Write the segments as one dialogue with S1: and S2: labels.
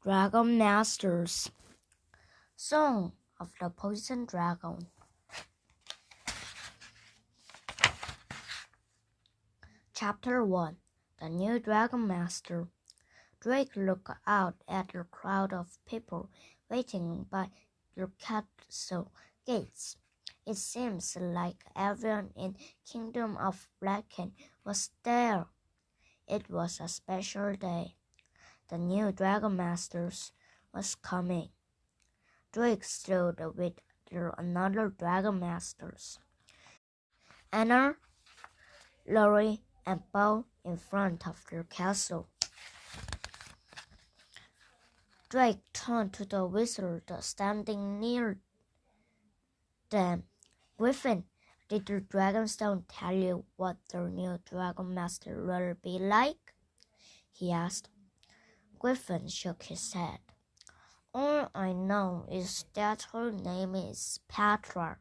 S1: Dragon Masters. Song of the Poison Dragon. Chapter 1. The New Dragon Master. Drake looked out at the crowd of people waiting by the castle gates. It seems like everyone in Kingdom of Blacken was there. It was a special day. The new Dragon Masters was coming. Drake stood with another Dragon Masters, Anna, Lori, and Bo in front of the castle. Drake turned to the wizard standing near them. Griffin, did the Dragonstone tell you what the new Dragon Master will be like? He asked. Griffin shook his head. All I know is that her name is Petra.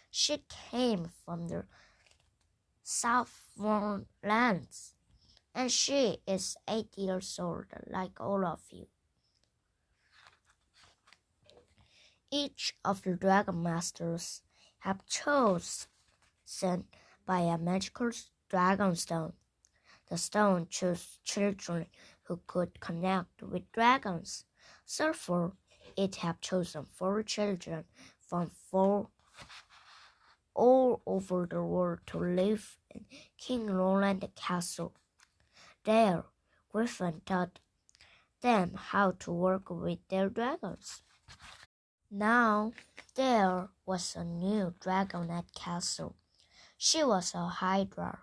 S1: She came from the Southern lands, and she is 8 years old, like all of you. Each of the Dragon Masters have chosen by a magical Dragonstone. The stone chose children who could connect with dragons. Therefore, it have chosen 4 children from all over the world to live in King Roland Castle. There, Griffin taught them how to work with their dragons. Now, there was a new dragon at castle. She was a Hydra,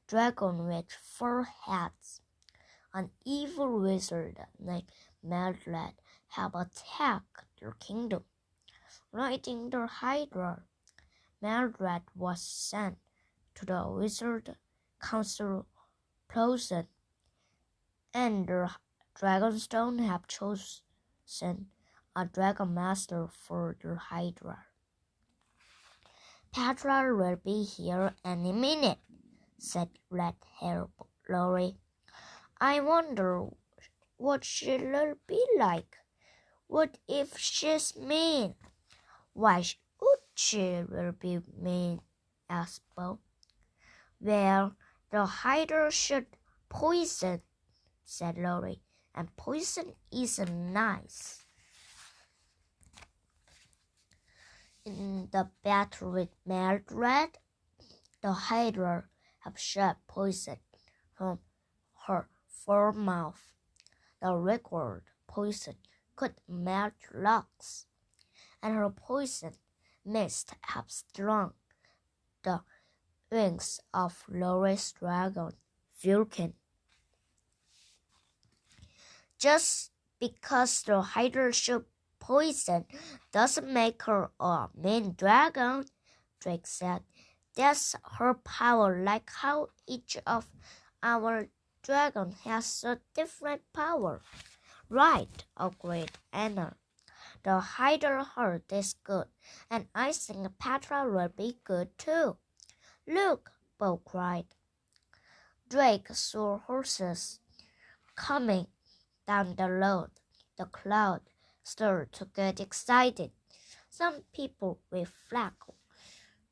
S1: dragon with 4 heads. An evil wizard named Mildred had attacked their kingdom. Riding the Hydra, Mildred was sent to the wizard council prison, and the Dragonstone had chosen a Dragon Master for the Hydra. Petra will be here any minute, said red-haired Lori. I wonder what she will be like. What if she's mean? Why would she will be mean? Asked Bo. Well, the Hydra should poison, said Lori, and poison isn't nice. In the battle with Mildred, the Hydra have shot poison from her foremouth. The regular poison could melt rocks, and her poison mist have strung the wings of Lori's dragon, Vulcan. Just because the Hydra shoot poison doesn't make her a mean dragon, Drake said. That's her power, like how each of our dragon has a different power. Right, agreed Anna. The Hydra heart is good, and I think Petra will be good too. Look, Bo cried. Drake saw horses coming down the road. The crowd started to get excited. Some people with flags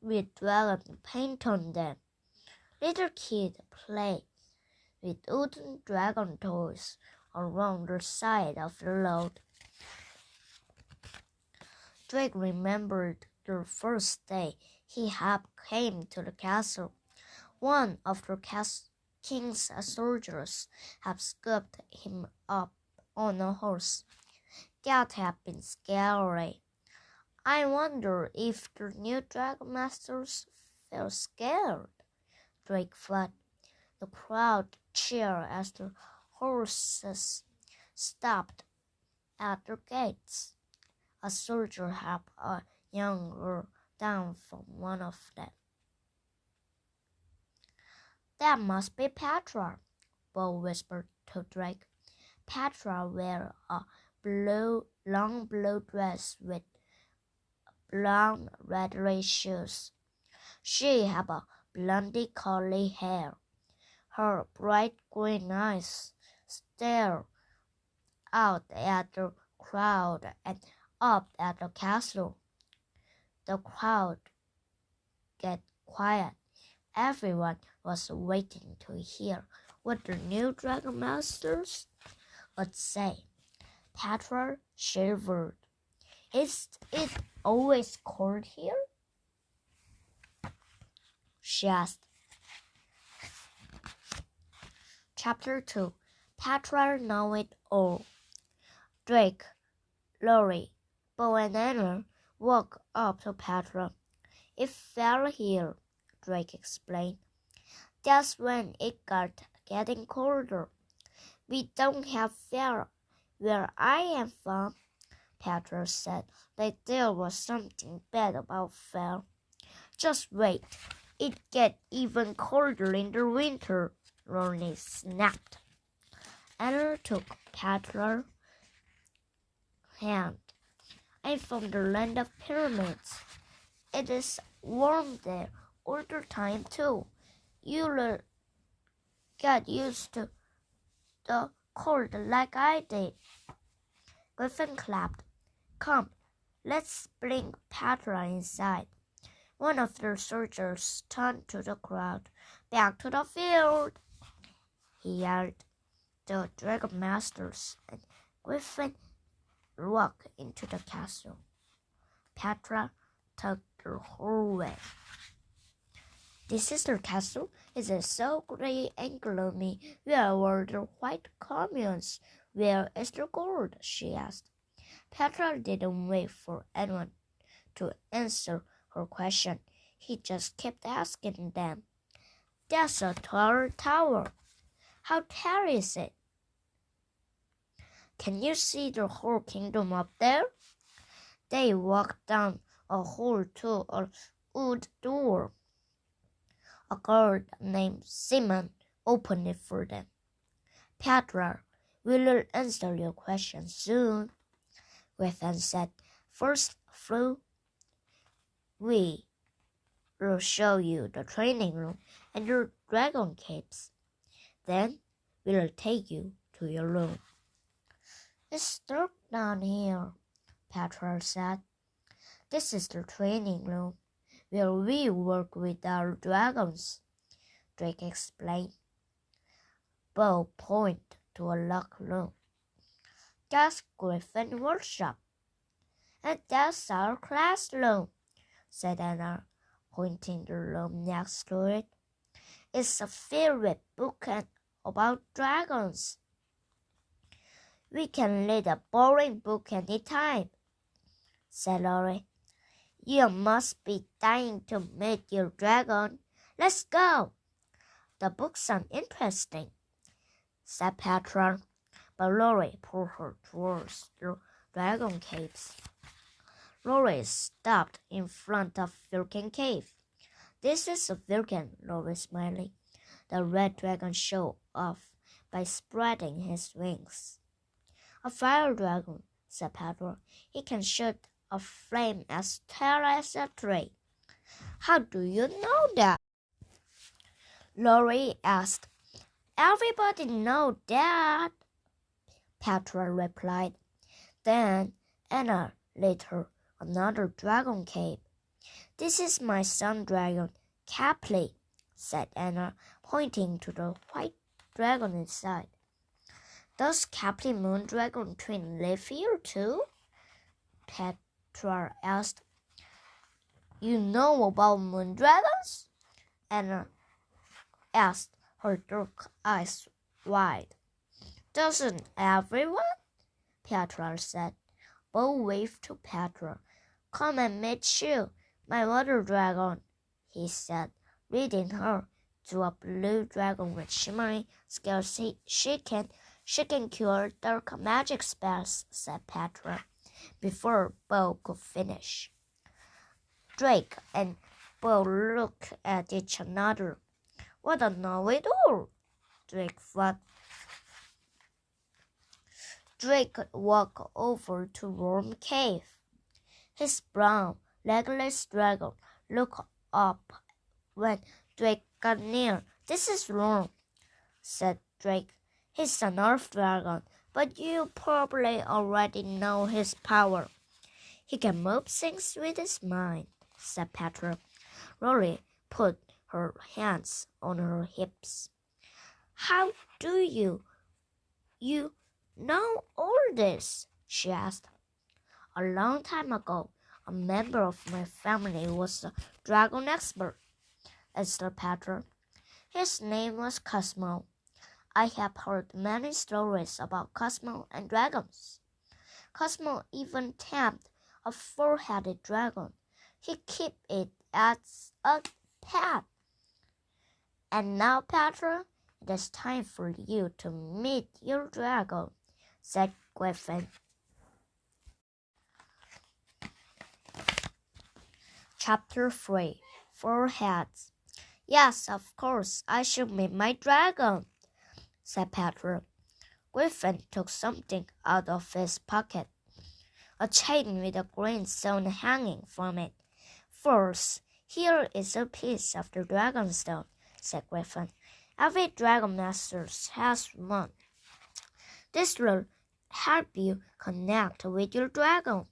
S1: with dragon paint on them. Little kids played with wooden dragon toys around the side of the road. Drake remembered the first day he came to the castle. One of the king's soldiers had scooped him up on a horse. That had been scary. I wonder if the new Dragon Masters felt scared. Drake thought. The crowd cheered as the horses stopped at the gates. A soldier helped a young girl down from one of them. That must be Petra, Bo whispered to Drake. Petra wears a long blue dress with brown leathery shoes. She has a blondie curly hair. Her bright green eyes stare out at the crowd and up at the castle. The crowd got quiet. Everyone was waiting to hear what the new dragon masters would say. Petra shivered. Is it always cold here? She asked. Chapter 2. Petra Know It All. Drake, Lori, Bo and Anna walked up to Petra. It fell here, Drake explained. That's when it got getting colder. We don't have fire where I am from, Petra said, like there was something bad about fire. Just wait. It gets even colder in the winter, Ronnie snapped. Anna took Petra's hand. I'm from the land of pyramids. It is warm there all the time too. You'll get used to the cold like I did. Griffin clapped. Come, let's bring Petra inside. One of the soldiers turned to the crowd. Back to the field, he yelled. The dragon masters and Griffin walked into the castle. Petra took the whole way. This is the castle. It is so gray and gloomy. Where were the white communes? Where is the gold? She asked. Petra didn't wait for anyone to answer her question. He just kept asking them. That's a tall tower. How tall is it? Can you see the whole kingdom up there? They walked down a hall to a wood door. A girl named Simon opened it for them. Petra, we will answer your question soon, Griffin said. First, Flo, we will show you the training room and your dragon capes. Then we will take you to your room. It's dark down here, Petra said. This is the training room where we work with our dragons, Drake explained. Bo pointed to a locked room. That's Griffin workshop. And that's our classroom, said Anna, pointing the room next to it. It's a favorite book about dragons. We can read a boring book any time, said Lori. You must be dying to meet your dragon. Let's go. The books sound interesting, said Petra, but Lori pulled her towards the dragon caves. Lori stopped in front of Vulcan Cave. This is a Vulcan, Lori smiled. The red dragon showed off by spreading his wings. A fire dragon, said Petra. He can shoot a flame as tall as a tree. How do you know that? Lori asked. Everybody knows that, Petra replied. Then Anna led her another dragon cave. This is my son dragon, Caply, said Anna, pointing to the white dragon inside. Does Caply Moon Dragon Twin live here too? Petra asked. You know about moon dragons? Anna asked, her dark eyes wide. Doesn't everyone? Petra said. Bo waved to Petra. Come and meet Shu, my water dragon, he said, leading her to a blue dragon with shimmering scales. She can cure dark magic spells, said Petra, before Bo could finish. Drake and Bo looked at each other. What a know-it-all, Drake thought. Drake walked over to Worm Cave. His brown, legless dragon looked up when Drake got near. This is Worm, said Drake. He's an earth dragon, but you probably already know his power. He can move things with his mind, said Petra. Rory put her hands on her hips. How do you know all this? She asked. A long time ago, a member of my family was a dragon expert, answered Petra. His name was Cosmo. I have heard many stories about Cosmo and dragons. Cosmo even tamed a four-headed dragon. He kept it as a pet. And now, Petra, it is time for you to meet your dragon, said Griffin. Chapter 3 Four Heads. Yes, of course, I should meet my dragon, said Petra. Griffin took something out of his pocket, a chain with a green stone hanging from it. First, here is a piece of the dragon stone, said Griffin. Every dragon master has one. This will help you connect with your dragon.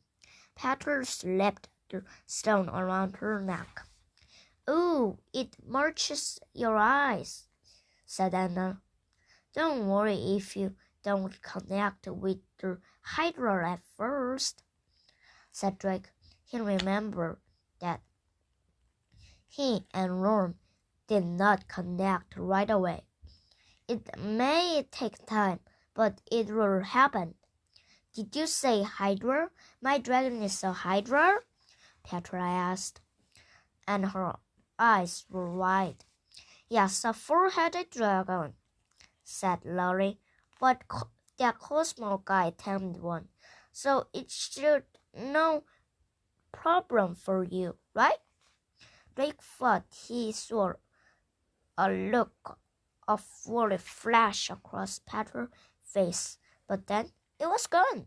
S1: Petra slipped the stone around her neck. Ooh, it merges your eyes, said Anna. Don't worry if you don't connect with the Hydra at first, said Drake. He remembered that he and Ron did not connect right away. It may take time, but it will happen. Did you say Hydra? My dragon is a Hydra? Petra asked, and her eyes were wide. Yes, a four-headed dragon, said Laurie, but that Cosmo guy tamed one, so it should no problem for you, right? Drake thought he saw a look of worry flash across Petra's face, but then it was gone.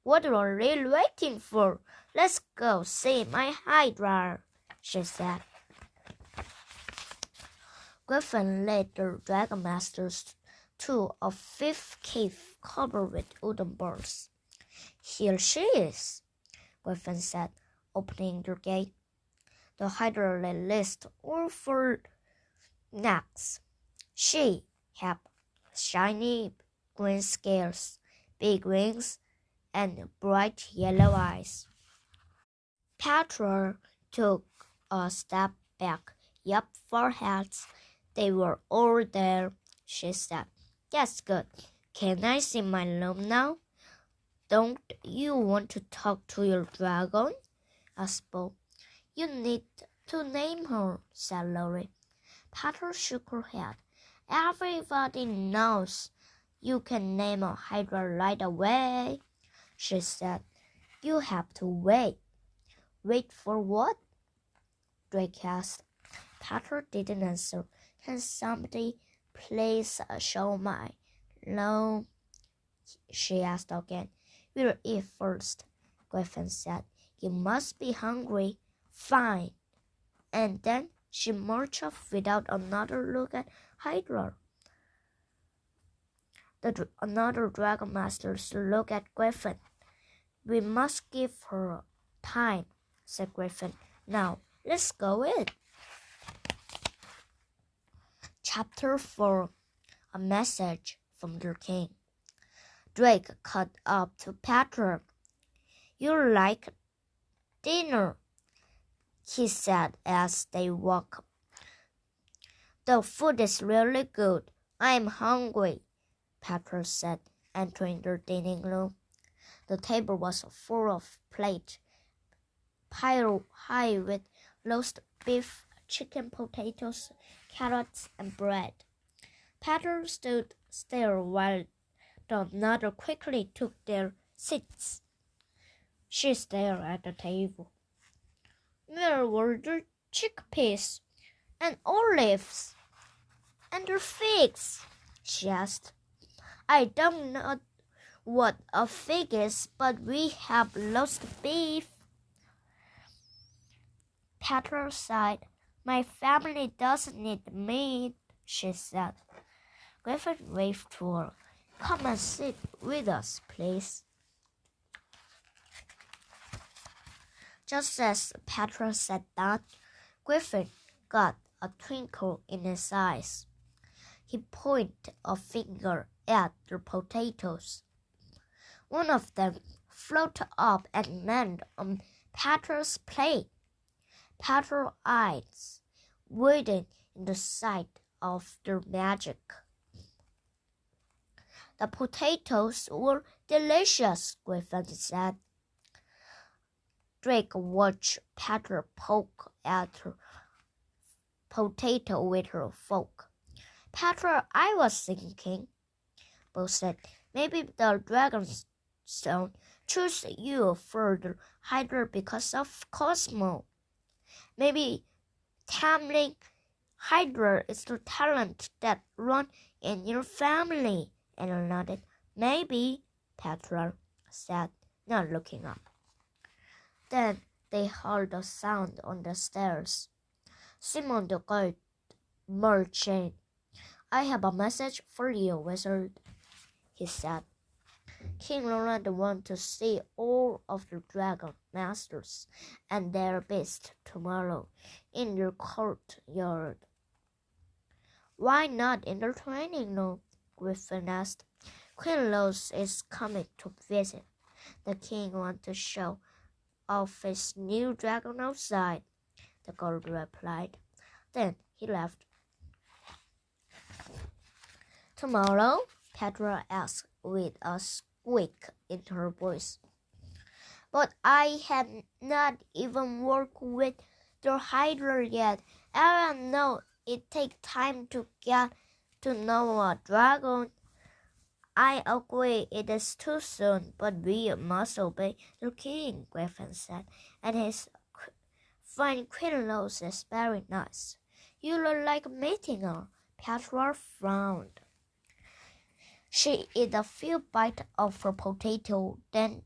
S1: What are you waiting for? Let's go see my Hydra, she said. Griffin led the Dragon Masters to a fifth cave covered with wooden boards. Here she is, Griffin said, opening the gate. The Hydra released all four necks. She had shiny green scales, big wings, and bright yellow eyes. Petra took a step back. Yup, four heads. They were all there, she said. That's good. Can I see my room now? Don't you want to talk to your dragon? asked Bo. You need to name her, said Laurie. Petra shook her head. Everybody knows you can name a Hydra right away, she said. You have to wait. Wait for what? Drake asked. Petra didn't answer. Can somebody please show my loan? She asked again. We'll eat first, Griffin said. You must be hungry. Fine. And then she marched off without another look at Hydra. Another Dragon Master looked at Griffin. We must give her time, said Griffin. Now, let's go in. Chapter 4 A Message from the King. Drake caught up to Petra. You like dinner, he said as they walked. The food is really good. I'm hungry, Petra said, entering the dining room. The table was full of plates, piled high with roast beef, chicken, potatoes, carrots, and bread. Petra stood still while the other quickly took their seats. She stared at the table. Where were the chickpeas and olives and the figs? She asked. I don't know what a fig is, but we have roast beef. Petra sighed. My family doesn't need meat, she said. Griffin waved to her. Come and sit with us, please. Just as Petra sat down, Griffin got a twinkle in his eyes. He pointed a finger at the potatoes. One of them floated up and landed on Petra's plate. Petra's eyes widened in the sight of their magic. The potatoes were delicious, Griffin said. Drake watched Petra poke at her potato with her fork. Petra, I was thinking, Bo said, maybe the Dragonstone chose you for the Hydra because of Cosmo. Maybe taming Hydra is the talent that runs in your family. And I nodded. Maybe, Petra said, not looking up. Then they heard a sound on the stairs. Simon the Gold Merchant. I have a message for you, wizard, he said. King Roland wants to see all of the dragon masters and their beasts tomorrow in your courtyard. Why not in the training room? Griffin asked. Queen Rose is coming to visit. The king wants to show off his new dragon outside, the girl replied. Then he left. Tomorrow? Petra asked with a squeak in her voice. But I have not even worked with the Hydra yet. I know it takes time to get to know a dragon. I agree it is too soon, but we must obey the king, Griffin said, and his fine Queen Rose is very nice. You look like meeting her. Petra frowned. She ate a few bites of her potato, then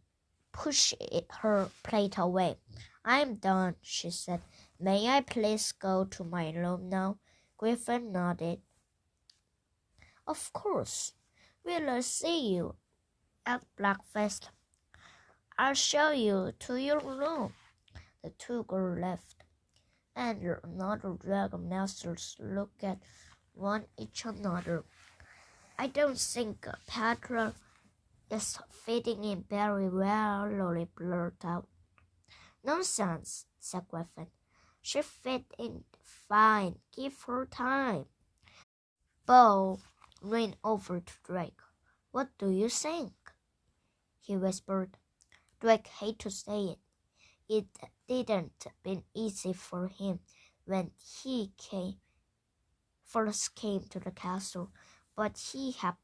S1: pushed her plate away. I'm done, she said. May I please go to my room now? Griffin nodded. Of course. We'll see you at breakfast. I'll show you to your room. The two girls left, and another dragon masters looked at each another. I don't think Petra is fitting in very well, Lolly blurted out. Nonsense, said Griffin. She fit in fine. Give her time. Bo ran over to Drake. What do you think? He whispered. Drake hated to say it. It didn't been easy for him when he first came to the castle, but he had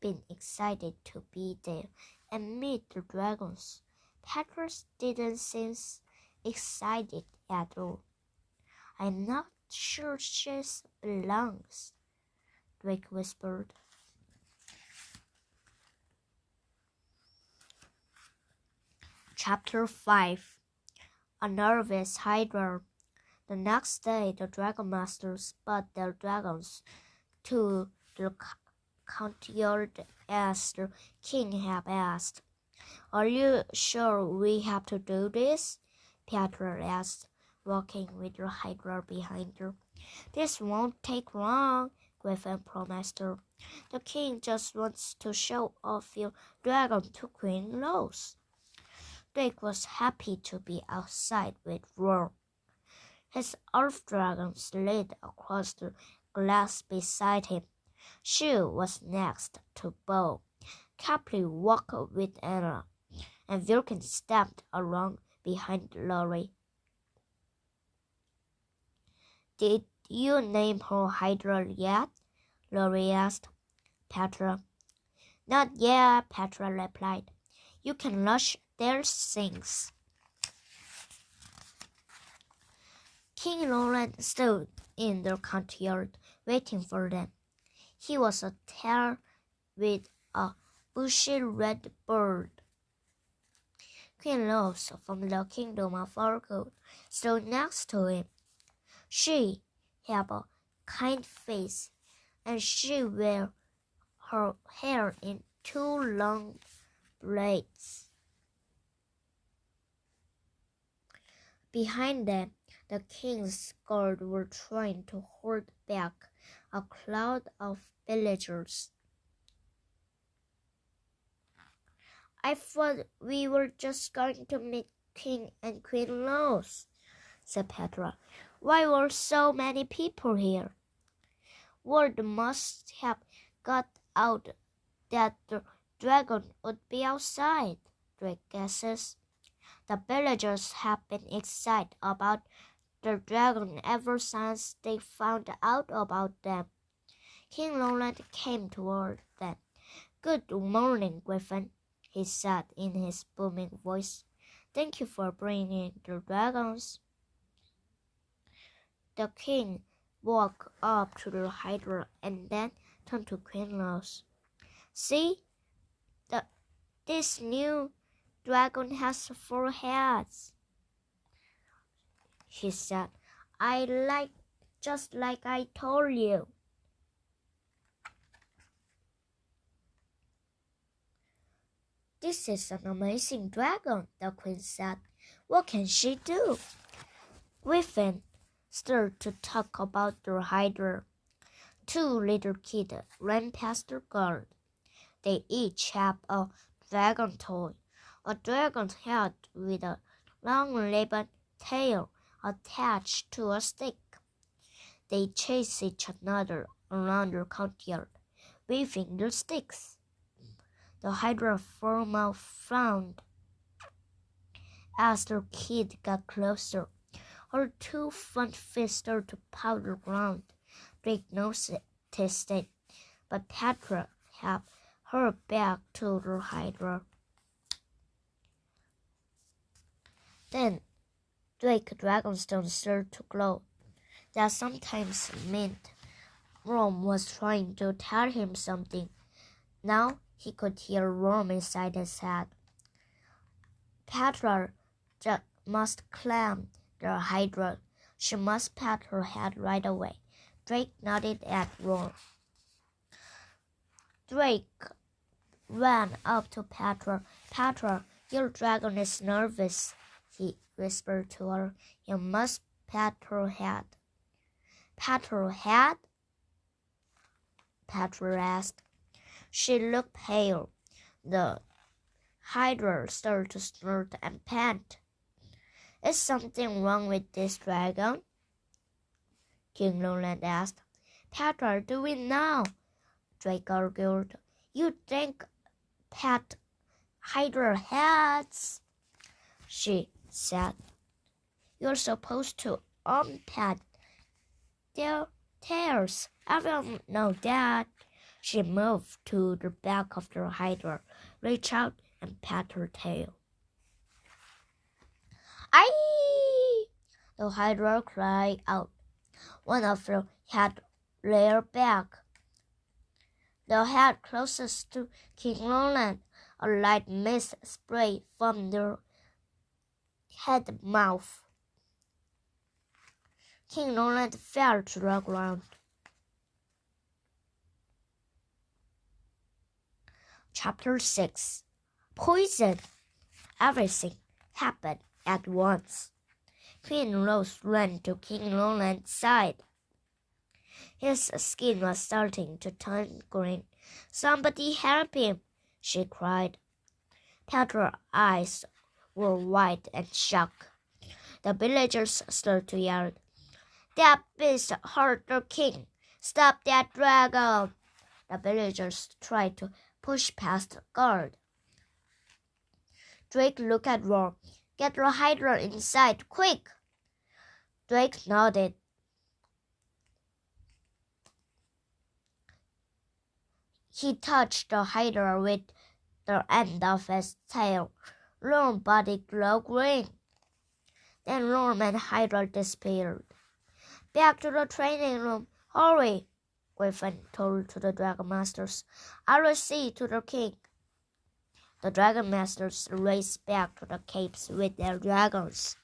S1: been excited to be there and meet the dragons. Petra didn't seem excited at all. I'm not sure she belongs, Drake whispered. Chapter 5. A nervous Hydra. The next day, the Dragon Masters brought their dragons to the courtyard as the king had asked. Are you sure we have to do this? Petra asked, walking with the Hydra behind her. This won't take long, Griffin promised her. The king just wants to show off your dragon to Queen Rose. Drake was happy to be outside with Roar. His elf dragon slid across the glass beside him. She was next to Bo. Capri walked with Anna, and Vilken stepped along behind Lori. Did you name her Hydra yet? Lori asked Petra. Not yet, Petra replied. You can rush their things. King Roland stood in the courtyard waiting for them. He was a tall with a bushy red bird. Queen Rose from the kingdom of Orgold stood next to him. She had a kind face, and she wore her hair in two long blades. Behind them, the king's guard were trying to hold back a crowd of villagers. "I thought we were just going to meet King and Queen Rose," said Petra. "Why were so many people here?" "Word must have got out that the dragon would be outside," Drake guesses. "The villagers have been excited about the dragon ever since they found out about them." King Roland came toward them. "Good morning, Griffin," he said in his booming voice. "Thank you for bringing the dragons." The king walked up to the Hydra and then turned to Queen Rose. "See, this new dragon has 4 heads," she said. Just like I told you." "This is an amazing dragon," the queen said. "What can she do?" Griffin started to talk about the Hydra. 2 little kids ran past the guard. They each had a dragon toy, a dragon's head with a long-ribbon tail attached to a stick. They chased each other around the courtyard, waving their sticks. The Hydra former frowned as the kid got closer. Her 2 front feet started to pound the ground. Drake noticed it, but Petra had her back to the Hydra. Then Drake's dragonstone started to glow. That sometimes meant Rome was trying to tell him something. Now he could hear Rome inside his head. Petra must climb the Hydra. She must pat her head right away. Drake nodded at Rome. Drake ran up to Petra. "Petra, your dragon is nervous," he whispered to her. "You must pat her head." "Pat her head?" Petra asked. She looked pale. The Hydra started to snort and pant. "Is something wrong with this dragon?" King Roland asked. "Petra, do we know?" Drake argued. "You think pat Hydra heads," she said. "You're supposed to unpat their tails. Everyone knows that." She moved to the back of the Hydra, reached out, and pat her tail. "Aye!" The Hydra cried out. One of her head reared back. The head closest to King Roland, a light mist sprayed from the head mouth. King Roland fell to the ground. Chapter 6. Poison. Everything happened at once. Queen Rose ran to King Roland's side. His skin was starting to turn green. "Somebody help him!" she cried. Petra's eyes were wide and shocked. The villagers started to yell, "That beast hurt the king! Stop that dragon!" The villagers tried to push past the guard. Drake looked at Rome. "Get the Hydra inside, quick!" Drake nodded. He touched the Hydra with the end of his tail. Rome's body glowed green. Then Rome and Hydra disappeared. "Back to the training room, hurry!" Griffin told to the Dragon Masters. "I will see to the king." The Dragon Masters raced back to the caves with their dragons.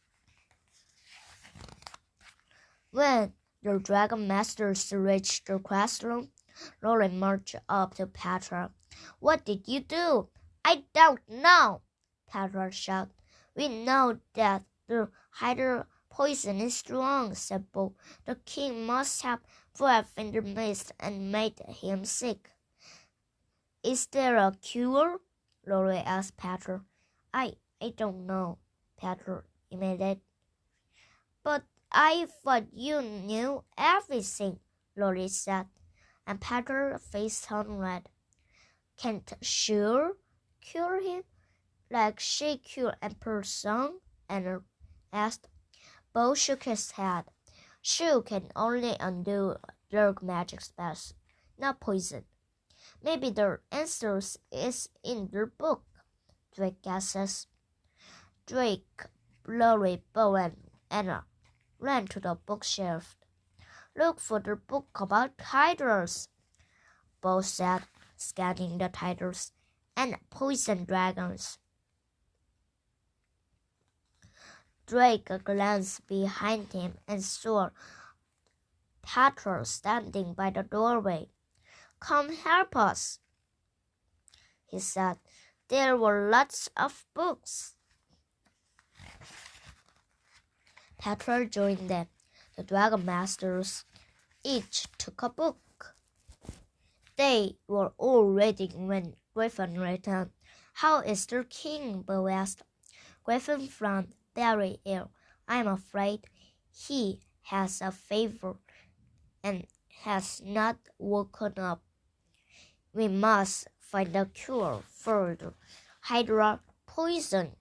S1: When the Dragon Masters reached the classroom, Roland marched up to Petra. What did you do? I don't know, Petra shouted. We know that the hydra poison is strong, said Bo. The king must have breathed in the mist and made him sick. Is there a cure? Lori asked Petra. I don't know, Petra admitted. But I thought you knew everything, Lori said, and Petra's face turned red. Can't sure cure him like she cured Emperor's son? Anna asked. Bo shook his head. She can only undo dark magic spells, not poison. Maybe the answer is in the book, Drake guesses. Drake, Lori, Bo, and Anna ran to the bookshelf. Look for the book about hydras, Bo said, scanning the titles, and poison dragons. Drake glanced behind him and saw Petra standing by the doorway. Come help us, he said. There were lots of books. Petra joined them. The Dragon Masters each took a book. They were all reading when Griffin returned. How is the king? Bo asked. Griffin frowned. Very ill. I'm afraid he has a fever and has not woken up. We must find a cure for the hydra poison.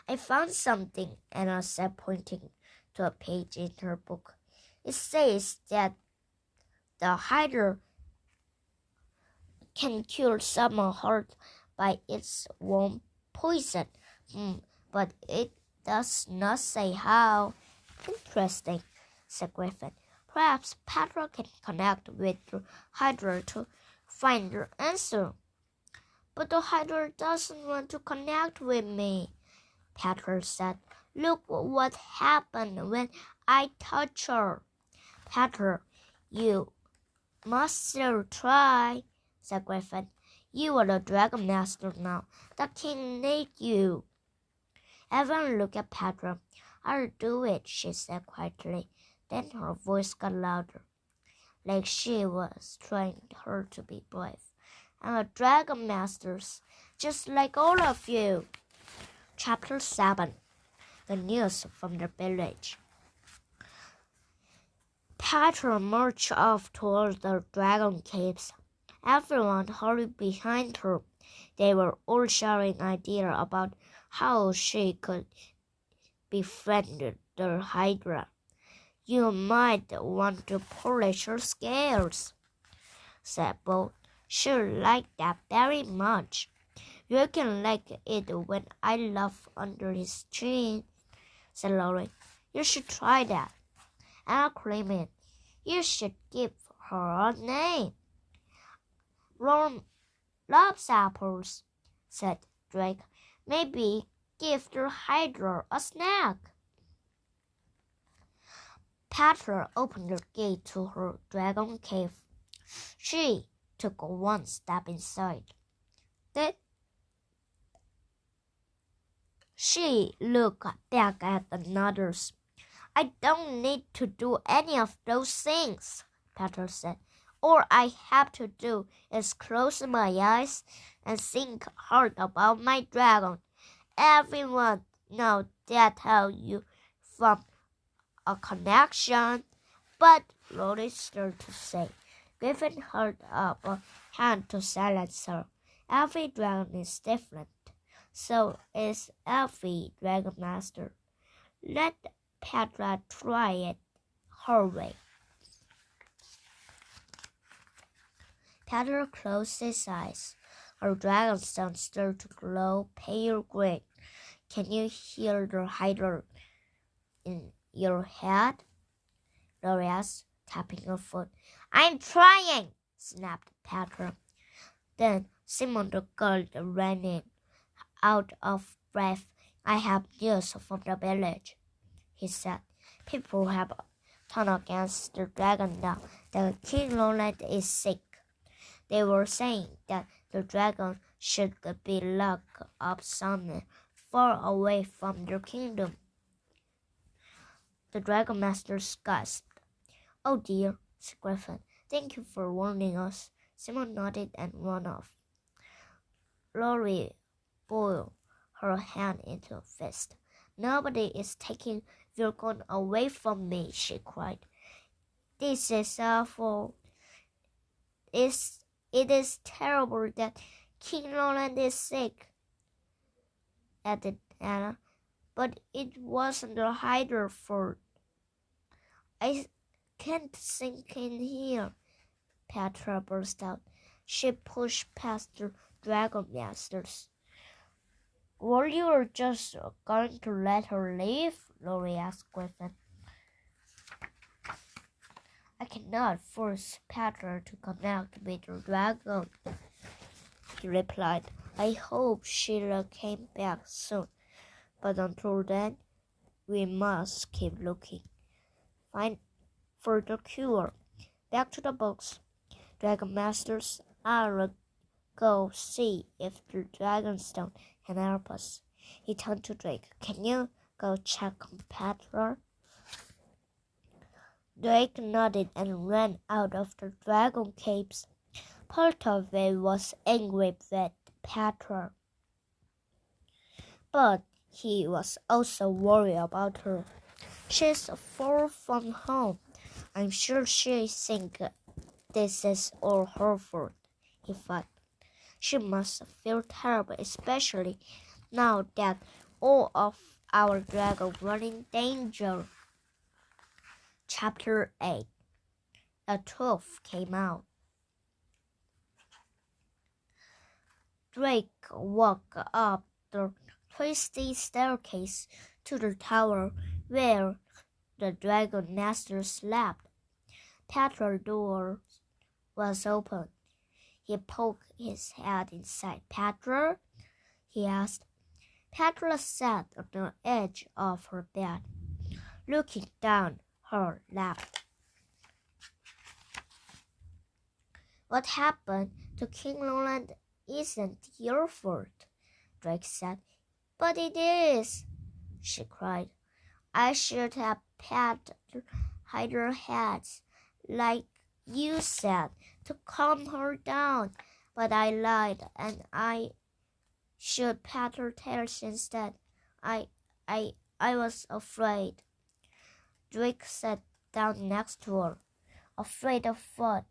S1: I found something, Anna said, pointing to a page in her book. It says that the hydra can cure someone hurt by its own poison, but it does not say how. Interesting, said Griffin. Perhaps Petra can connect with the hydra to find the answer. But the hydra doesn't want to connect with me, Petra said. Look what happened when I touched her. Petra, you must still try, said Griffin. You are the Dragon Master now. The king needs you. Everyone looked at Petra. I'll do it, she said quietly. Then her voice got louder, like she was trying her to be brave. I'm a Dragon Master, just like all of you. Chapter 7. The News from the Village. Petra marched off toward the dragon caves. Everyone hurried behind her. They were all sharing ideas about how she could befriend the hydra. You might want to polish her scales, said Bo. She'll like that very much. You can like it when I laugh under his chin, said Lori. You should try that. Anna claimed. You should give her a name. Ron loves apples, said Drake. Maybe give the hydra a snack. Petra opened the gate to her dragon cave. She took one step inside. Then she looked back at the others. I don't need to do any of those things, Petra said. All I have to do is close my eyes and think hard about my dragon. Everyone knows that how you form a connection. But Lori started to say. Griffin held up a hand to silence her. Every dragon is different. So is every Dragon Master. Let Petra try it her way. Petra closed his eyes. Her dragonstone started to glow pale green. Can you hear the hydra in your head? Lori asked, tapping her foot. I'm trying, snapped Petra. Then Simon the girl ran in, out of breath. I have news from the village, he said. People have turned against the dragon now. The king Lowland is sick. They were saying that the dragon should be locked up somewhere far away from their kingdom. The Dragon Master gasped. "Oh dear," said Griffin. "Thank you for warning us." Simon nodded and ran off. Lori boiled her hand into a fist. "Nobody is taking Virgon away from me," she cried. "This is awful. It is terrible that King Roland is sick," added Anna. "But it wasn't the Hyder's fault." "I can't sink in here," Petra burst out. She pushed past the Dragon Masters. "Were you just going to let her leave?" Lori asked Griffin. "I cannot force Petra to connect with the dragon," he replied. "I hope Sheila came back soon, but until then, we must keep looking. Find for the cure. Back to the books. Dragon Masters, I'll go see if the Dragonstone can help us." He turned to Drake. "Can you go check on Petra?" Drake nodded and ran out of the dragon caves. Part of it was angry with Petra, but he was also worried about her. "She's far from home. I'm sure she thinks this is all her fault," he thought. "She must feel terrible, especially now that all of our dragons were in danger." Chapter 8. The truth came out. Drake walked up the twisty staircase to the tower where the Dragon Master slept. Petra's door was open. He poked his head inside. "Petra?" he asked. Petra sat on the edge of her bed, looking down her lap. "What happened to King Roland isn't your fault," Drake said. "But it is," she cried. "I should have pat her head, like you said, to calm her down, but I lied, and I should pat her tail instead. I was afraid." Drake sat down next to her. "Afraid of what?"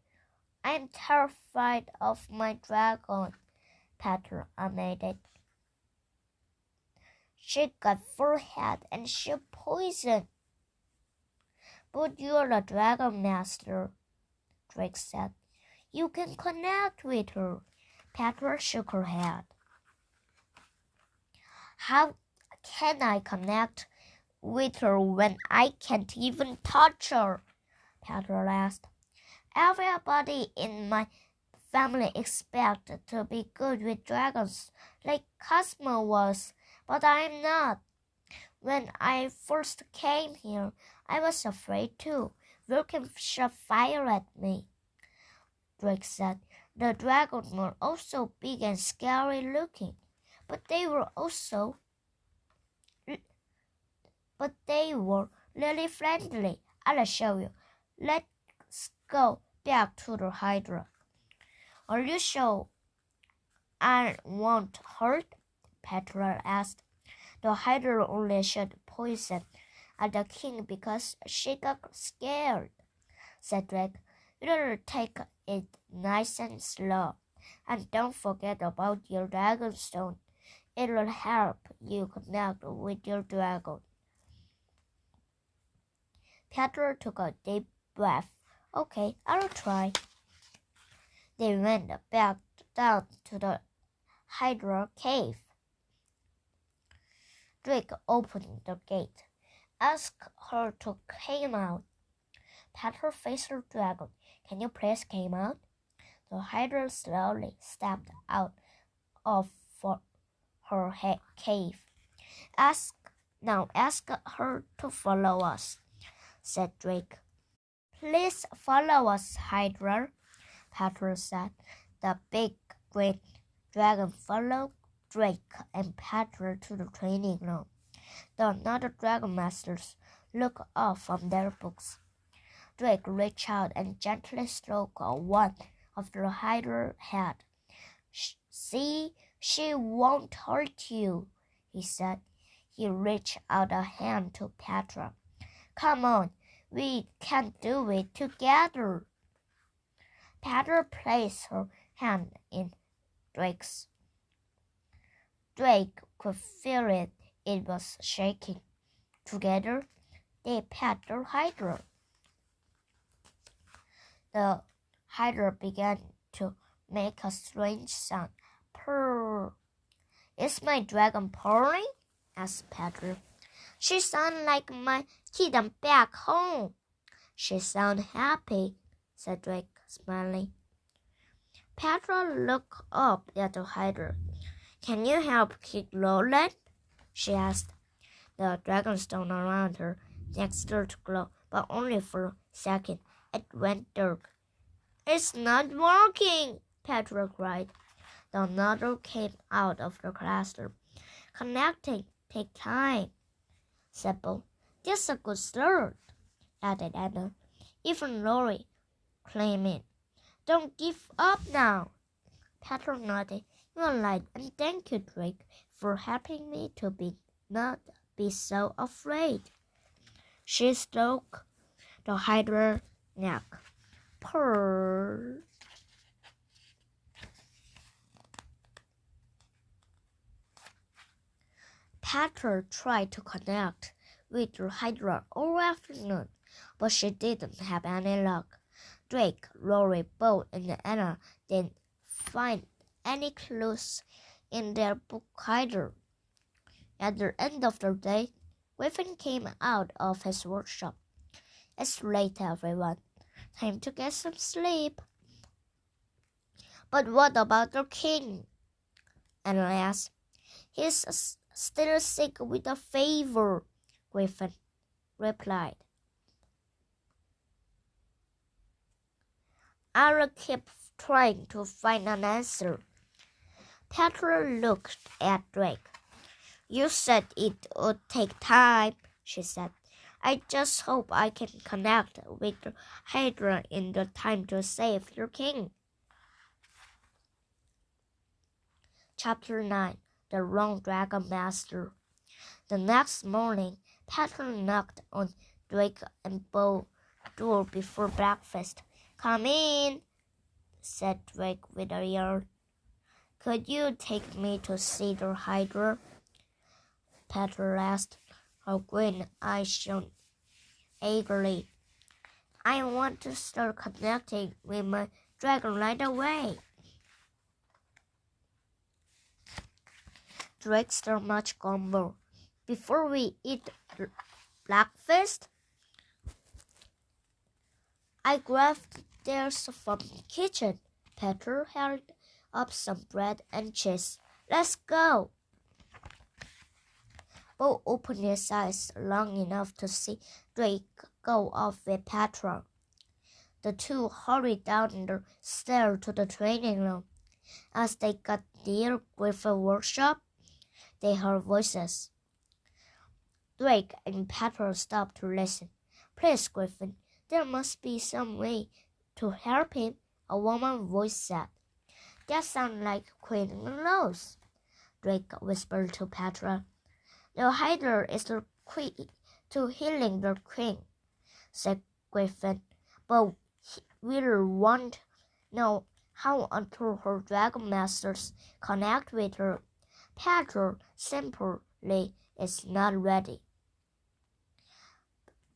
S1: "I'm terrified of my dragon," Petra admitted. "She got forehead and she poisoned." "But you're a Dragon Master," Drake said. "You can connect with her." Petra shook her head. "How can I connect with her when I can't even touch her?" Petra asked. "Everybody in my family expects to be good with dragons, like Cosmo was, but I'm not. When I first came here, I was afraid too. Vulcan shot fire at me," Drake said. "The dragons were also big and scary looking, but they were really friendly. I'll show you. Let's go back to the Hydra." "Are you sure I won't hurt?" Petra asked. "The Hydra only shot poison at the king because she got scared," said Drake. "You'll take it nice and slow. And don't forget about your Dragonstone. It'll help you connect with your dragon." Petra took a deep breath. "Okay, I'll try." They went back down to the Hydra cave. Drake opened the gate. "Ask her to come out." Petra faced the dragon. "Can you please come out?" The Hydra slowly stepped out of her cave. Ask her to follow us," said Drake. "Please follow us, Hydra," Petra said. The big Green Dragon followed Drake and Petra to the training room. The other Dragon Masters looked up from their books. Drake reached out and gently stroked one of the Hydra's head. See, she won't hurt you, he said. He reached out a hand to Petra. Come on, we can do it together. Petra placed her hand in Drake's. Drake could feel it. It was shaking. Together, they pet the Hydra. The Hydra began to make a strange sound. Purr. Is my dragon purring? Asked Petra. She sounds like my kitten back home. She sounds happy, said Drake, smiling. Petra looked up at the Hydra. Can you help kick Roland? She asked. The dragonstone around her neck started to glow, but only for a second. It went dark. It's not working, Petra cried. The nozzle came out of the cluster. Connecting takes time, said Bo. That's a good start, added Anna. Even Lori claimed it. Don't give up now. Petra nodded. You're right, and thank you, Drake, for helping me to not be so afraid. She stroked the Hydra's neck. Purr. Petra tried to connect with the Hydra all afternoon, but she didn't have any luck. Drake, Rory, Bo, and Anna didn't find any clues in their book either. At the end of the day, Griffin came out of his workshop. It's late, everyone. Time to get some sleep. But what about the king? Anna asked. He's still sick with a fever, Griffin replied. I'll keep trying to find an answer. Petra looked at Drake. You said it would take time, she said. I just hope I can connect with the Hydra in the time to save your king. Chapter 9. The Wrong Dragon Master. The next morning, Petra knocked on Drake and Bo's door before breakfast. Come in, said Drake with a yawn. Could you take me to see the Hydra? Petra asked, her green eyes shone eagerly. I want to start connecting with my dragon right away. Drake's stomach grumbled. Before we eat breakfast, I grabbed theirs from the kitchen. Petra held up some bread and cheese. Let's go. Bo opened his eyes long enough to see Drake go off with Petra. The two hurried down the stairs to the training room. As they got near Griffin's workshop, they heard voices. Drake and Petra stopped to listen. Please, Griffin, there must be some way to help him, a woman's voice said. That sounds like Queen Rose, Drake whispered to Petra. The Hydra is the key to healing the queen, said Griffin, but we won't know how until her dragon masters connect with her. Petra simply is not ready.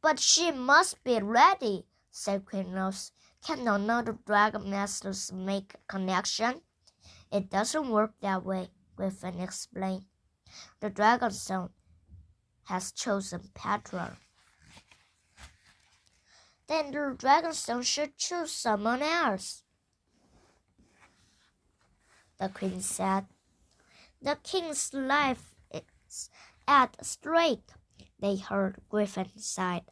S1: But she must be ready, said Queen Rose. Can another dragon masters make a connection? It doesn't work that way, Griffin explained. The Dragonstone has chosen Petra. Then the Dragonstone should choose someone else, the queen said. The king's life is at stake, they heard Griffin sigh.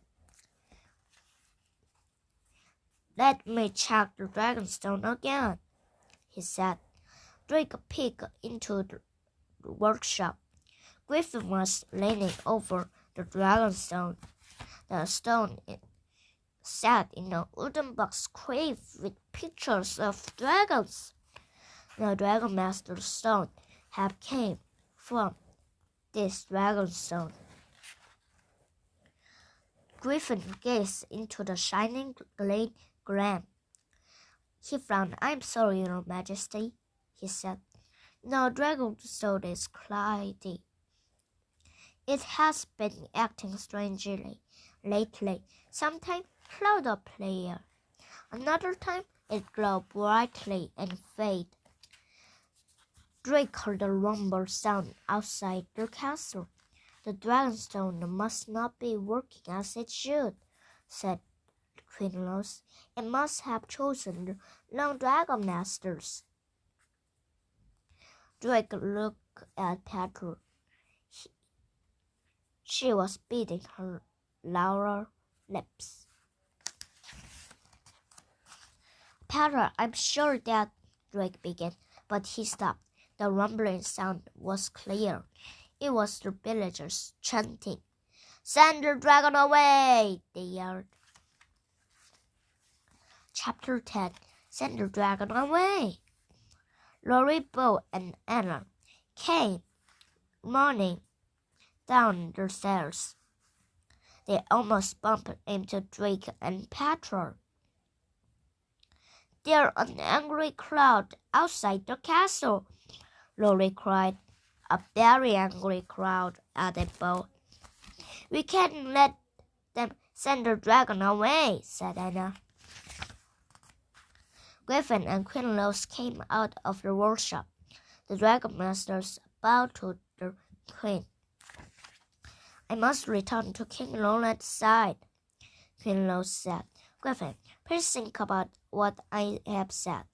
S1: Let me check the Dragonstone again, he said. Drake peeked into the workshop. Griffin was leaning over the dragonstone. The stone sat in a wooden box carved with pictures of dragons. The Dragon Master's stone had came from this dragonstone. Griffin gazed into the shining gleam. He frowned. "I'm sorry, Your Majesty," he said. "The dragonstone is cloudy. It has been acting strangely lately. Sometimes cloud appear. Another time it glows brightly and fade." Drake heard a rumble sound outside the castle. "The dragonstone must not be working as it should," said Quinlos. "It must have chosen the wrong dragon masters." Drake looked at Petra. She was biting her lower lips. "Petra, I'm sure that," Drake began, but he stopped. The rumbling sound was clear. It was the villagers chanting. "Send the dragon away!" they yelled. Chapter 10. Send the dragon away. Lori, Bo, and Anna came running down the stairs. They almost bumped into Drake and Petra. "There's an angry crowd outside the castle," Lori cried. "A very angry crowd," added Bo. "We can't let them send the dragon away," said Anna. Griffin and Quinlos came out of the workshop. The dragon masters bowed to the queen. "I must return to King Roland's side," Quinlos said. "Griffin, please think about what I have said."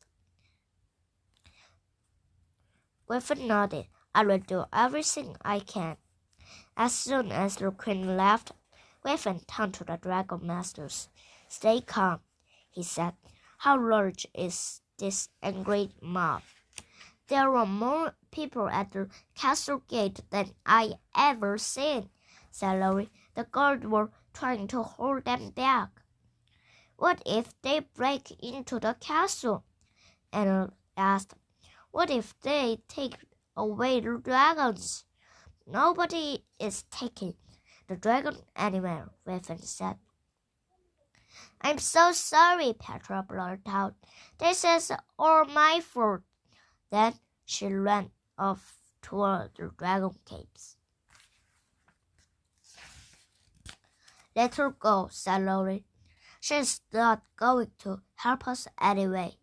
S1: Griffin nodded. "I will do everything I can." As soon as the queen left, Griffin turned to the dragon masters. "Stay calm," he said. "How large is this angry mob?" "There were more people at the castle gate than I ever seen," said Lori. "The guards were trying to hold them back." "What if they break into the castle?" Anna asked. "What if they take away the dragons?" "Nobody is taking the dragon anywhere," Griffin said. "I'm so sorry," Petra blurted out. "This is all my fault." Then she ran off toward the dragon caves. "Let her go," said Lori. "She's not going to help us anyway."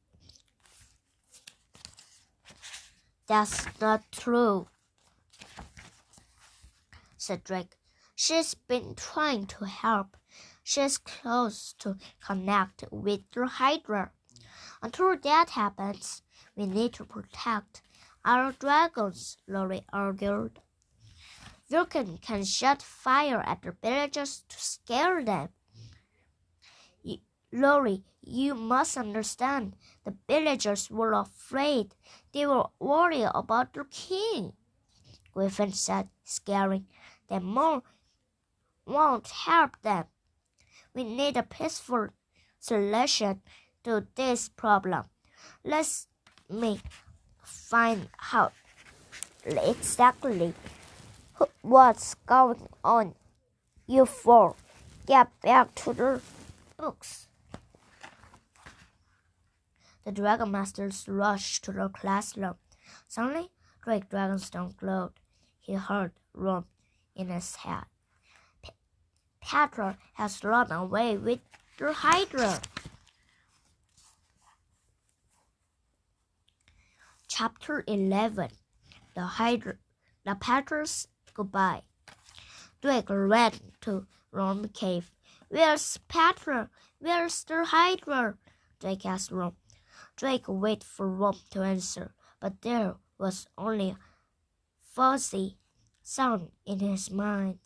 S1: "That's not true," said Drake. "She's been trying to help. She's close to connect with the Hydra. Until that happens, we need to protect our dragons," Lori argued. "Vulcan can shoot fire at the villagers to scare them." "Lori, you must understand. The villagers were afraid. They were worried about the king," Griffin said, scaring. "Them more won't help them. We need a peaceful solution to this problem. Let me find out exactly what's going on. You four, get back to the books." The dragon masters rushed to the classroom. Suddenly, Drake Dragonstone glowed. He heard room in his head. "Petra has run away with the Hydra." Chapter 11. The Petra's Goodbye. Drake ran to Ron Cave. "Where's Petra? Where's the Hydra?" Drake asked Ron. Drake waited for Ron to answer, but there was only a fuzzy sound in his mind.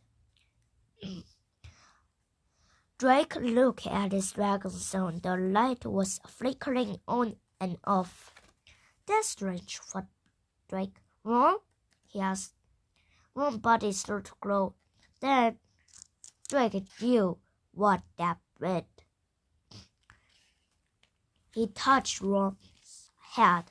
S1: Drake looked at his dragonstone. The light was flickering on and off. That's strange, thought Drake. Wrong? He asked. Ron's body started to glow. Then Drake knew what that meant. He touched Ron's head.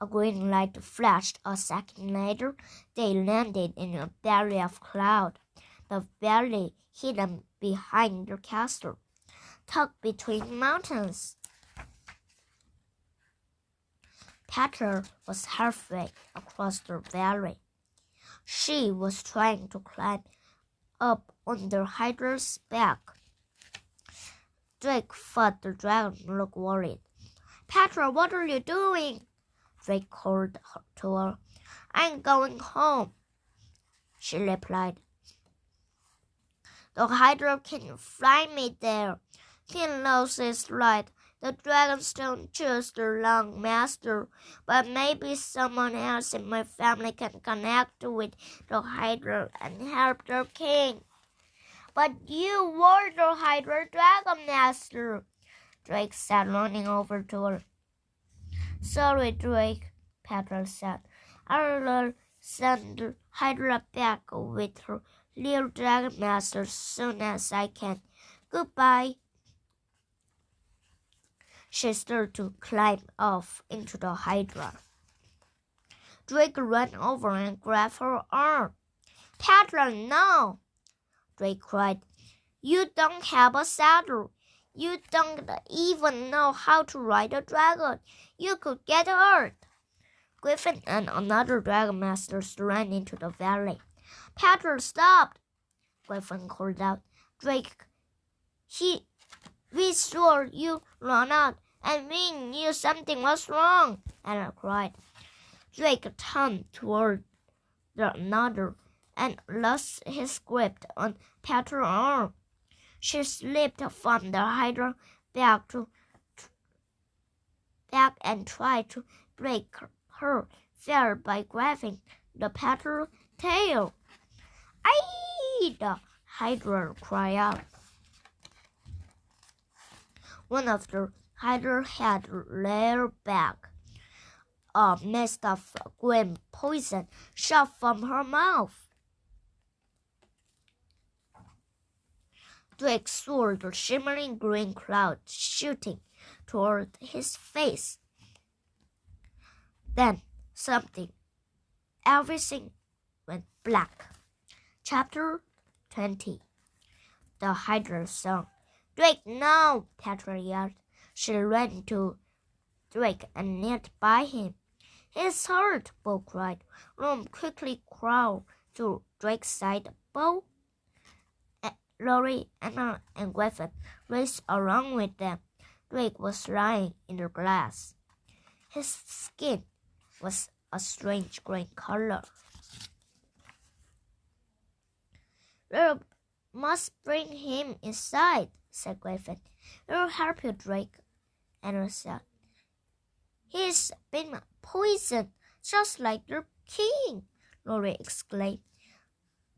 S1: A green light flashed. A second later, they landed in a valley of cloud. The valley hidden behind the castle, tucked between mountains. Petra was halfway across the valley. She was trying to climb up on the Hydra's back. Drake thought the dragon looked worried. Petra, what are you doing? Drake called to her. I'm going home, she replied. The Hydra can fly me there. Finlos is right. The dragons don't choose the long master, but maybe someone else in my family can connect with the Hydra and help the king. But you were the Hydra dragon master, Drake said, running over to her. Sorry, Drake, Petra said. I'll send the Hydra back with her little dragon master as soon as I can. Goodbye. She started to climb off into the Hydra. Drake ran over and grabbed her arm. Petra, no! Drake cried. You don't have a saddle. You don't even know how to ride a dragon. You could get hurt. Griffin and another dragon master ran into the valley. Petra, stop! Griffin called out. Drake, we saw you run out, and we knew something was wrong, Anna cried. Drake turned toward the another and lost his grip on Petra's arm. She slipped from the Hydra back and tried to break her fear by grabbing the Petra's tail. Aye! The Hydra cried out. One of the Hydra had reared back. A mist of green poison shot from her mouth. Drake saw the shimmering green cloud shooting toward his face. Then everything went black. Chapter 20. The Hydra song. Drake, no! Petra yelled. She ran to Drake and knelt by him. He's hurt, Bo cried. Ron quickly crawled to Drake's side. Bo, Lori, Anna, and Griffin raced along with them. Drake was lying in the grass. His skin was a strange green color. We must bring him inside, said Griffin. We'll help you, Drake, Anna said. He's been poisoned, just like the king, Lori exclaimed.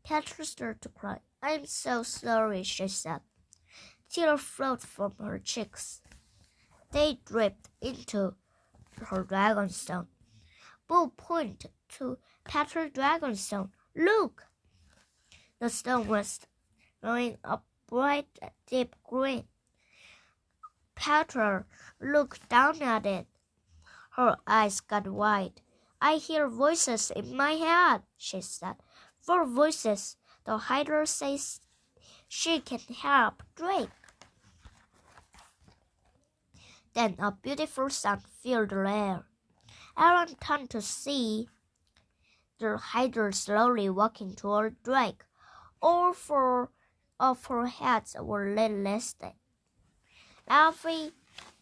S1: Petra started to cry. I'm so sorry, she said. Tears flowed from her cheeks. They dripped into her dragonstone. Bo pointed to Petra's dragonstone. Look! The stone was glowing a bright, deep green. Petra looked down at it. Her eyes got wide. I hear voices in my head, she said. 4 voices. The Hydra says she can help Drake. Then a beautiful sound filled the air. Aaron turned to see the Hydra slowly walking toward Drake. All 4 of her heads were listed. Every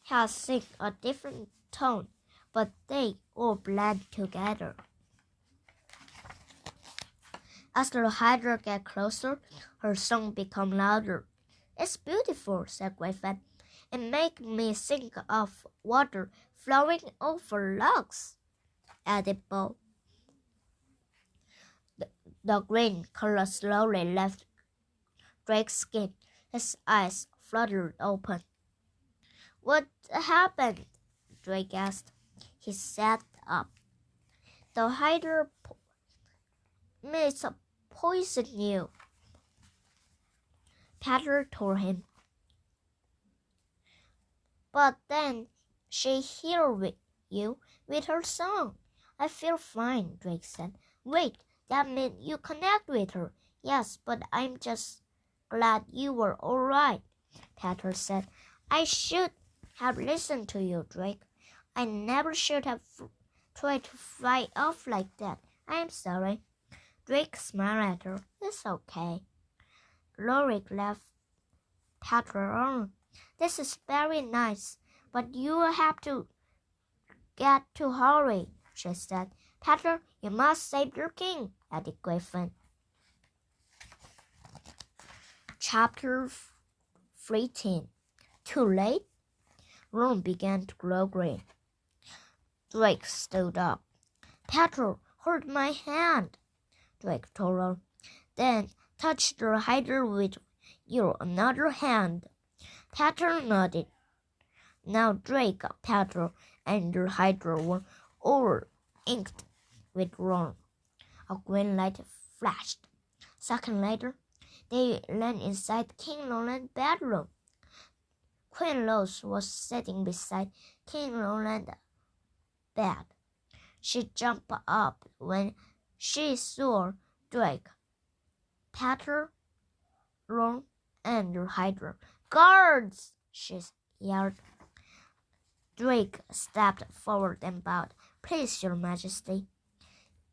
S1: head sang a different tone, but they all blend together. As the Hydra got closer, her song became louder. It's beautiful, said Griffin. It makes me think of water flowing over logs, added Bo. The green color slowly left Drake's skin. His eyes fluttered open. What happened? Drake asked. He sat up. The hider may poison you, Peter told him. But then she heard you with her song. I feel fine, Drake said. Wait, that means you connect with her. Yes, but I'm just glad you were all right, Peter said. I should have listened to you, Drake. I never should have tried to fly off like that. I'm sorry. Drake smiled at her. It's okay. Lorik left Peter alone. This is very nice, but you have to get to hurry, she said. Peter, you must save your king, added Griffin. Chapter 13. Too late? Ron began to grow green. Drake stood up. Peter, hold my hand, Drake told her. Then touch the hider with your another hand. Peter nodded. Now Drake, Peter, and the hider were all inked with Ron. A green light flashed. Second later, they ran inside King Roland's bedroom. Queen Rose was sitting beside King Roland's bed. She jumped up when she saw Drake, Peter, Ron, and the hider. Guards! She yelled. Drake stepped forward and bowed. Please, Your Majesty.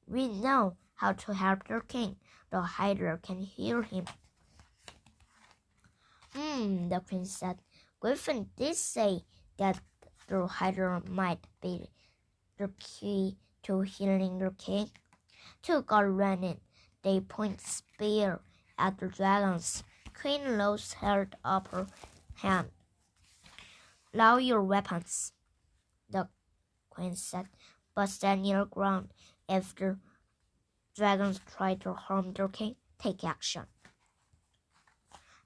S1: We know how to help the king. The hider can hear him. The queen said. Griffin did say that the hider might be the key to healing the king. Two guards ran in. They pointed spear at the dragons. Queen Rose held up her hand. Lower your weapons, the queen said, but stand your ground. If the dragons try to harm the king, take action.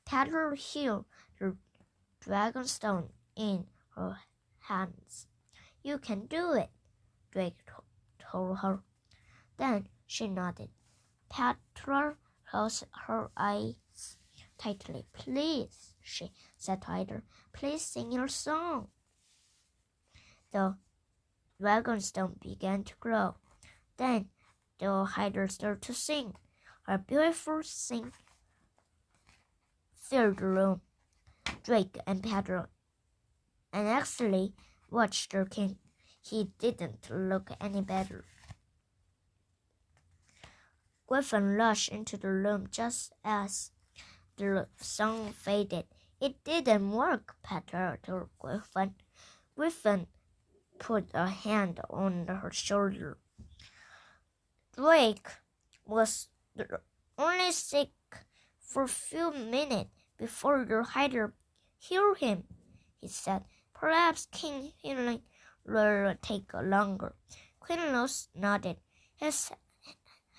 S1: Peter held the dragonstone in her hands. You can do it, Drake told her. Then she nodded. Petra closed her eyes tightly. Please, she said to Hider, please sing your song. The dragonstone began to grow. Then the Hider started to sing. Her beautiful sing filled the room. Drake and Petra anxiously watched the king. He didn't look any better. Griffin rushed into the room just as the song faded. It didn't work, Peter told Griffin. Griffin put a hand on her shoulder. Drake was only sick for a few minutes before the hider heard him, he said. Perhaps King healing will take longer. Queen Rose nodded. His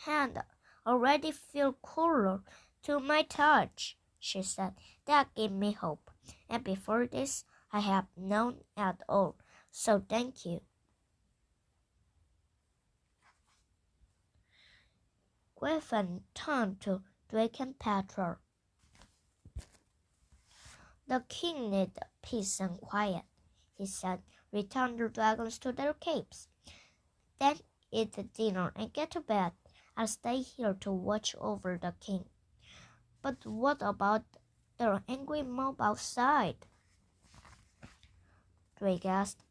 S1: hand already felt cooler to my touch, she said. That gave me hope. And before this, I have known at all. So thank you. Griffin turned to Drake and Petra. The king needs peace and quiet, he said. Return the dragons to their caves. Then eat dinner and get to bed. I'll stay here to watch over the king. But what about the angry mob outside? Drake asked.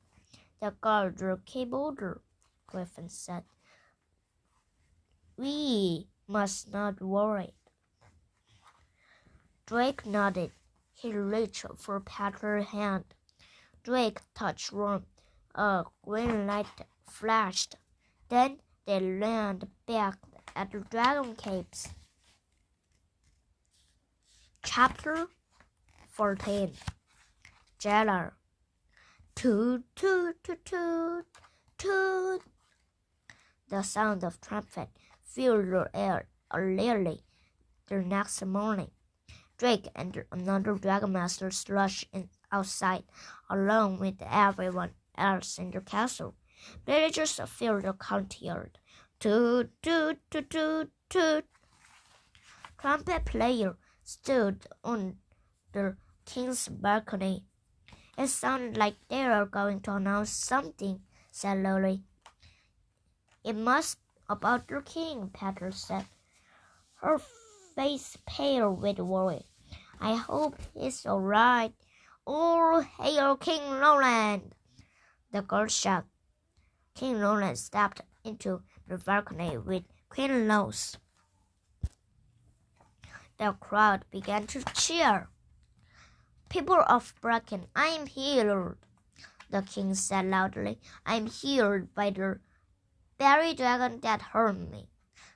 S1: The guards will keep order, Griffin said. We must not worry. Drake nodded. He reached for Petra's hand. Drake touched Ron. A green light flashed. Then they landed back at the dragon caves. Chapter 14. Jailer. Toot, toot, toot, toot, toot. The sound of trumpet filled the air early the next morning. Drake and another dragon master rushed in outside, along with everyone else in the castle. Villagers filled the courtyard. Toot, toot, toot, toot, toot. Trumpet player stood on the king's balcony. It sounded like they were going to announce something, said Lily. It must be about the king, Peter said, her face pale with worry. I hope he's all right. All hail King Roland! The girl shouted. King Roland stepped into the balcony with Queen Rose. The crowd began to cheer. People of Bracken, I am healed, the king said loudly. I am healed by the very dragon that hurt me.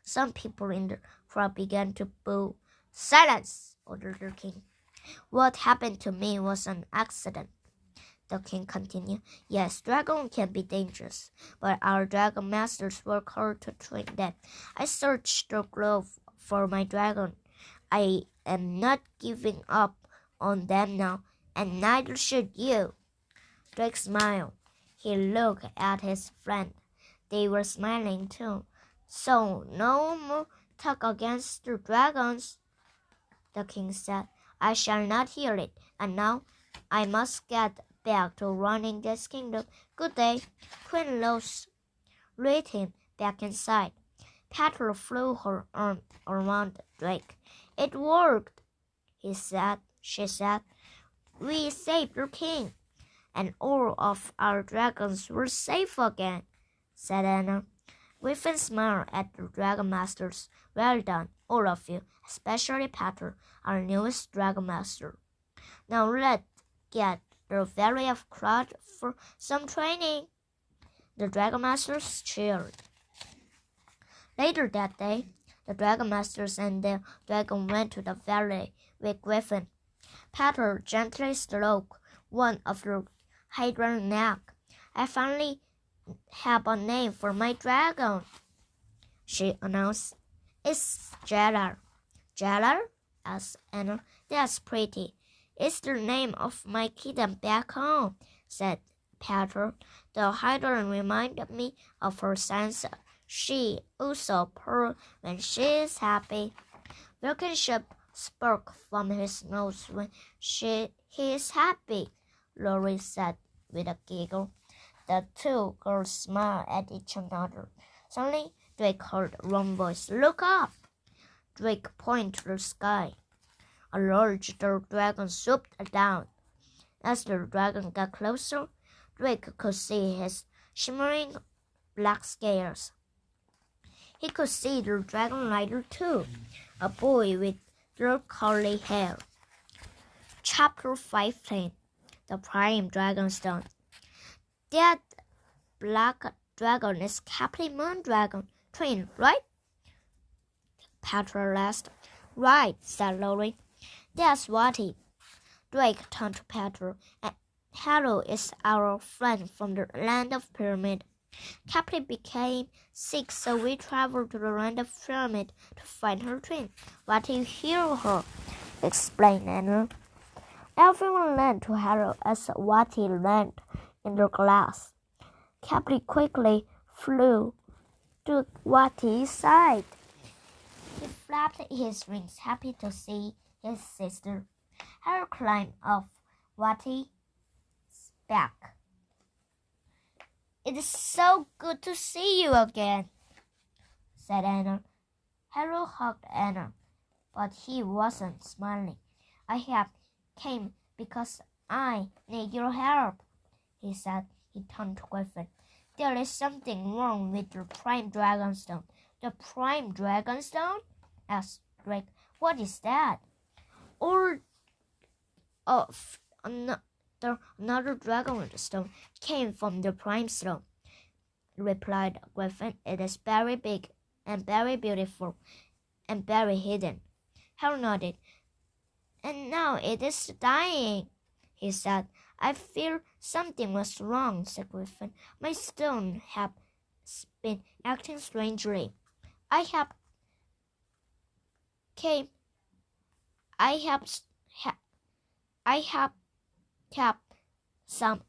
S1: Some people in the crowd began to boo. Silence, ordered the king. What happened to me was an accident, the king continued. Yes, dragons can be dangerous, but our dragon masters work hard to train them. I searched the globe for my dragon. I am not giving up on them now, and neither should you. Drake smiled. He looked at his friend. They were smiling too. So no more talk against the dragons, the king said. I shall not hear it, and now I must get back to running this kingdom. Good day. Queen Rose led him back inside. Petal flew her arm around Drake. It worked, she said. We saved the king, and all of our dragons were safe again, said Anna. Griffin smiled at the dragon masters. Well done, all of you, especially Petal, our newest dragon master. Now let's get the Valley of Cloud for some training. The dragon masters cheered. Later that day, the dragon masters and their dragon went to the valley with Griffin. Petal gently stroked one of the hydra's neck. I finally have a name for my dragon, she announced. It's Jellar. Jellar? asked Anna. That's pretty. It's the name of my kitten back home, said Petal. The hydra reminded me of her sense. She also purrs when she is happy. Blankenship spoke from his nose when he is happy, Lori said with a giggle. The two girls smiled at each other. Suddenly, Drake heard a wrong voice. Look up! Drake pointed to the sky. A large dragon swooped down. As the dragon got closer, Drake could see his shimmering black scales. He could see the dragon rider too, a boy with dark curly hair. Chapter 15. The Prime Dragonstone. That black dragon is Captain Moondragon, twin, right? Petal asked. Right, said Lori. That's Watty. Drake turned to Petal. And Hello is our friend from the land of Pyramid. Captain became sick, so we traveled to the land of Pyramid to find her twin. Watty heal her, explained Anna. Everyone learned to Hello as Watty learned in the glass. Captain quickly flew to Watty's side. He flapped his wings, happy to see his sister. Hello climbed off Watty's back. It is so good to see you again, said Anna. Hello hugged Anna, but he wasn't smiling. I have came because I need your help, he said. He turned to Griffin. There is something wrong with the Prime Dragonstone. The Prime Dragonstone? Asked Drake. What is that? Or of another Dragonstone came from the Prime Stone, replied Griffin. It is very big and very beautiful and very hidden. Harry nodded. And now it is dying, he said. I fear something was wrong, said Griffin. My stone has been acting strangely. I have kept some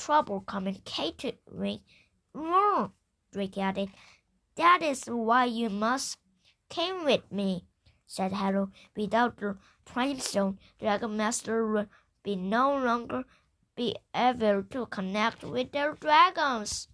S1: trouble communicating with more, Drake added. That is why you must come with me, said Harold. Without the Time Stone, Dragon Master would be no longer be able to connect with their dragons.